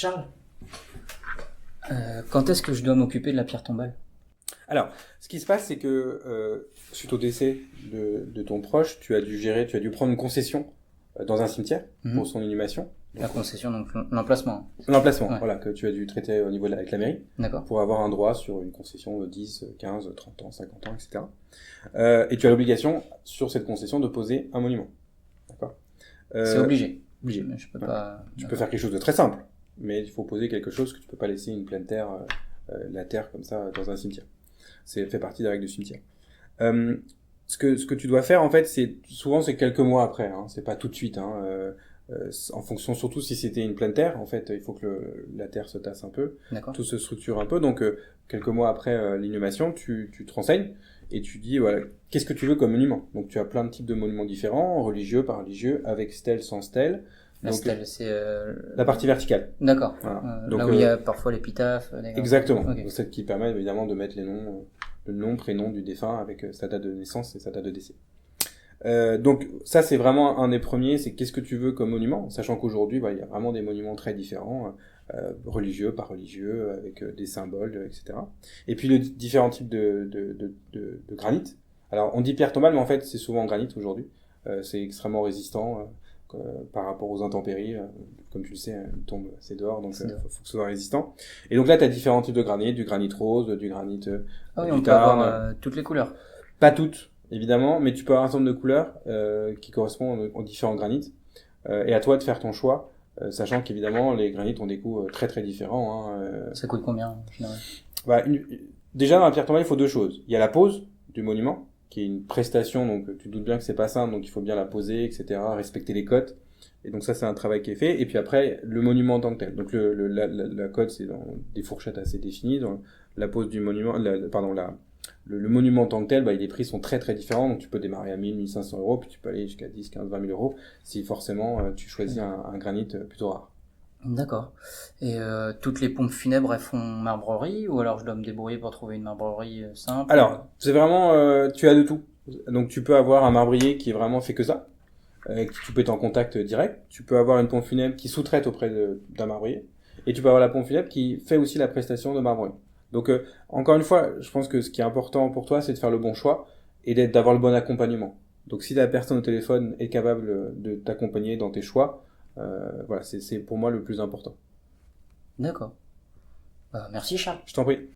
Charles, quand est-ce que je dois m'occuper de la pierre tombale? Alors, ce qui se passe, c'est que suite au décès de ton proche, tu as dû prendre une concession dans un cimetière pour son inhumation. La concession, donc l'emplacement. L'emplacement, Ouais. voilà, que tu as dû traiter au niveau avec la mairie D'accord. pour avoir un droit sur une concession de 10, 15, 30 ans, 50 ans, etc. Et tu as l'obligation, sur cette concession, de poser un monument. D'accord. C'est obligé. Obligé. Mais je peux Ouais. pas. Tu peux faire quelque chose de très simple, mais il faut poser quelque chose que tu peux pas laisser une pleine terre, la terre comme ça, dans un cimetière. C'est fait partie des règles du cimetière. Ce que tu dois faire, en fait, souvent c'est quelques mois après, hein, c'est pas tout de suite, hein, en fonction, surtout si c'était une pleine terre, en fait, il faut que la terre se tasse un peu, D'accord. tout se structure un peu, donc quelques mois après l'inhumation, tu te renseignes et tu dis, voilà, qu'est-ce que tu veux comme monument? Donc tu as plein de types de monuments différents, religieux, pas religieux, avec stèle, sans stèle. La Donc, stèle, c'est. la partie verticale. D'accord. Voilà. Là où il y a parfois l'épitaphe. D'accord. Exactement. Ok. Donc, celle qui permet évidemment de mettre les noms, le nom, prénom du défunt avec sa date de naissance et sa date de décès. Donc ça c'est vraiment un des premiers, c'est qu'est-ce que tu veux comme monument, sachant qu'aujourd'hui il y a vraiment des monuments très différents, religieux, pas religieux, avec des symboles, etc. Et puis les différents types de granit. Alors on dit pierre tombale, mais en fait c'est souvent granit aujourd'hui. C'est extrêmement résistant par rapport aux intempéries. Comme tu le sais, il tombe assez dehors, donc faut que ce soit résistant. Et donc là tu as différents types de granit, du granit rose, du granit Ah oui, du on peut Tarn. avoir toutes les couleurs. Pas toutes, évidemment, mais tu peux avoir un ensemble de couleurs qui correspondent aux différents granites. Et à toi de faire ton choix, sachant qu'évidemment, les granites ont des coûts très très différents. Hein, Ça coûte combien en général? Déjà, dans la pierre tombale, il faut deux choses. Il y a la pose du monument, qui est une prestation, donc tu te doutes bien que c'est pas simple, donc il faut bien la poser, etc., respecter les cotes. Et donc ça, c'est un travail qui est fait. Et puis après, le monument en tant que tel. Donc la cote, c'est dans des fourchettes assez définies. Dans la pose du monument, le monument en tant que tel, les prix sont très très différents, donc tu peux démarrer à 1000, 1500 euros, puis tu peux aller jusqu'à 10, 15, 20 000 euros, si forcément tu choisis un granit plutôt rare. D'accord. Et toutes les pompes funèbres, elles font marbrerie, ou alors je dois me débrouiller pour trouver une marbrerie simple? Alors, c'est vraiment, tu as de tout. Donc tu peux avoir un marbrier qui est vraiment fait que ça, avec qui tu peux être en contact direct. Tu peux avoir une pompe funèbre qui sous-traite auprès d'un marbrier, et tu peux avoir la pompe funèbre qui fait aussi la prestation de marbrier. Donc, encore une fois, je pense que ce qui est important pour toi, c'est de faire le bon choix et d'avoir le bon accompagnement. Donc, si la personne au téléphone est capable de t'accompagner dans tes choix, voilà, c'est pour moi le plus important. D'accord. Merci Charles. Je t'en prie.